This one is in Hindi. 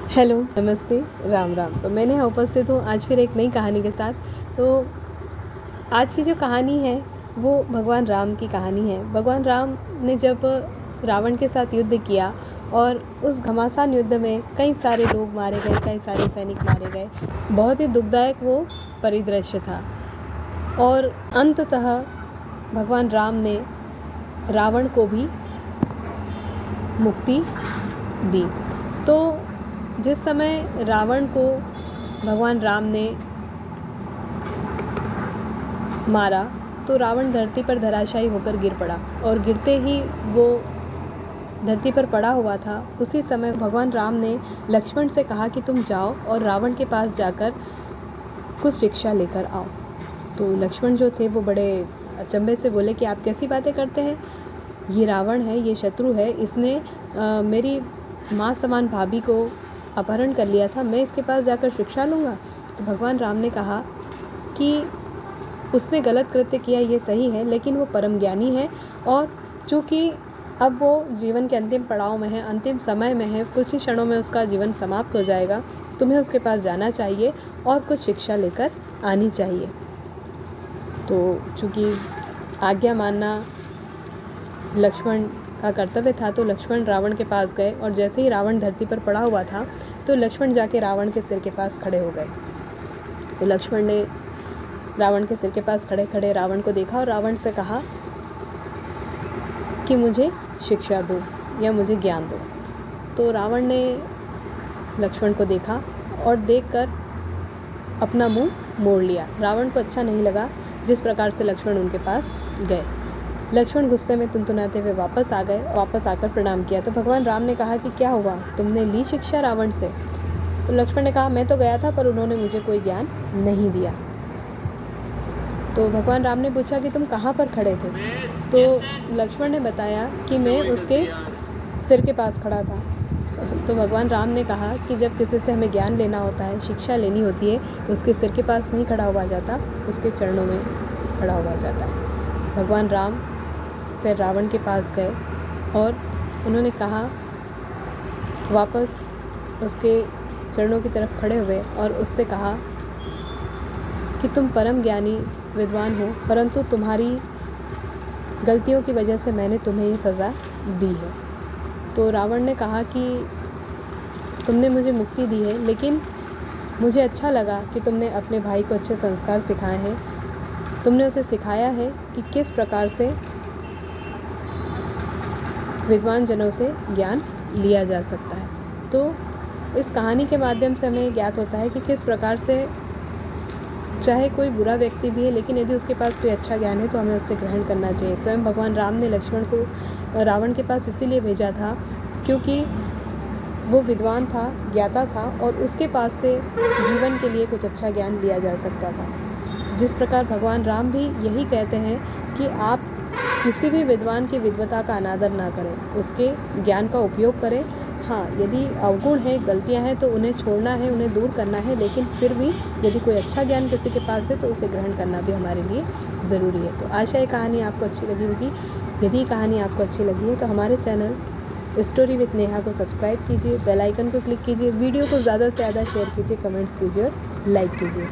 हेलो, नमस्ते, राम राम। तो मैं नेहा उपस्थित हूँ आज फिर एक नई कहानी के साथ। तो आज की जो कहानी है वो भगवान राम की कहानी है। भगवान राम ने जब रावण के साथ युद्ध किया और उस घमासान युद्ध में कई सारे लोग मारे गए, कई सारे सैनिक मारे गए। बहुत ही दुखदायक वो परिदृश्य था और अंततः भगवान राम ने रावण को भी मुक्ति दी। तो जिस समय रावण को भगवान राम ने मारा तो रावण धरती पर धराशायी होकर गिर पड़ा और गिरते ही वो धरती पर पड़ा हुआ था। उसी समय भगवान राम ने लक्ष्मण से कहा कि तुम जाओ और रावण के पास जाकर कुछ शिक्षा लेकर आओ। तो लक्ष्मण जो थे वो बड़े अचंभे से बोले कि आप कैसी बातें करते हैं, ये रावण है, ये शत्रु है, इसने मेरी माँ समान भाभी को अपहरण कर लिया था, मैं इसके पास जाकर शिक्षा लूँगा। तो भगवान राम ने कहा कि उसने गलत कृत्य किया, ये सही है, लेकिन वो परम ज्ञानी है और चूँकि अब वो जीवन के अंतिम पड़ाव में है, अंतिम समय में है, कुछ ही क्षणों में उसका जीवन समाप्त हो जाएगा, तुम्हें उसके पास जाना चाहिए और कुछ शिक्षा लेकर आनी चाहिए। तो चूँकि आज्ञा मानना लक्ष्मण का कर्तव्य था तो लक्ष्मण रावण के पास गए और जैसे ही रावण धरती पर पड़ा हुआ था तो लक्ष्मण जाके रावण के सिर के पास खड़े हो गए। तो लक्ष्मण ने रावण के सिर के पास खड़े खड़े रावण को देखा और रावण से कहा कि मुझे शिक्षा दो या मुझे ज्ञान दो। तो रावण ने लक्ष्मण को देखा और देखकर अपना मुंह मोड़ लिया। रावण को अच्छा नहीं लगा जिस प्रकार से लक्ष्मण उनके पास गए। लक्ष्मण गुस्से में तुनतुनाते हुए वापस आ गए। वापस आकर प्रणाम किया तो भगवान राम ने कहा कि क्या हुआ, तुमने ली शिक्षा रावण से? तो लक्ष्मण ने कहा मैं तो गया था पर उन्होंने मुझे कोई ज्ञान नहीं दिया। तो भगवान राम ने पूछा कि तुम कहाँ पर खड़े थे? तो लक्ष्मण ने बताया कि मैं उसके सिर के पास खड़ा था। तो भगवान राम ने कहा कि जब किसी से हमें ज्ञान लेना होता है, शिक्षा लेनी होती है, तो उसके सिर के पास नहीं खड़ा हुआ जाता, उसके चरणों में खड़ा हुआ जाता है। भगवान राम फिर रावण के पास गए और उन्होंने कहा, वापस उसके चरणों की तरफ खड़े हुए और उससे कहा कि तुम परम ज्ञानी विद्वान हो, परंतु तुम्हारी गलतियों की वजह से मैंने तुम्हें ये सज़ा दी है। तो रावण ने कहा कि तुमने मुझे मुक्ति दी है, लेकिन मुझे अच्छा लगा कि तुमने अपने भाई को अच्छे संस्कार सिखाए हैं। तुमने उसे सिखाया है कि किस प्रकार से विद्वान जनों से ज्ञान लिया जा सकता है। तो इस कहानी के माध्यम से हमें ज्ञात होता है कि किस प्रकार से चाहे कोई बुरा व्यक्ति भी है, लेकिन यदि उसके पास कोई अच्छा ज्ञान है तो हमें उससे ग्रहण करना चाहिए। स्वयं भगवान राम ने लक्ष्मण को रावण के पास इसीलिए भेजा था क्योंकि वो विद्वान था, ज्ञाता था और उसके पास से जीवन के लिए कुछ अच्छा ज्ञान लिया जा सकता था। जिस प्रकार भगवान राम भी यही कहते हैं कि आप किसी भी विद्वान की विद्वता का अनादर ना करें, उसके ज्ञान का उपयोग करें। हाँ, यदि अवगुण है, गलतियां हैं तो उन्हें छोड़ना है, उन्हें दूर करना है, लेकिन फिर भी यदि कोई अच्छा ज्ञान किसी के पास है तो उसे ग्रहण करना भी हमारे लिए ज़रूरी है। तो आशा ये कहानी आपको अच्छी लगी होगी। यदि कहानी आपको अच्छी लगी है तो हमारे चैनल स्टोरी विद नेहा को सब्सक्राइब कीजिए, बेल आइकन को क्लिक कीजिए, वीडियो को ज़्यादा से ज़्यादा शेयर कीजिए, कमेंट्स कीजिए और लाइक कीजिए।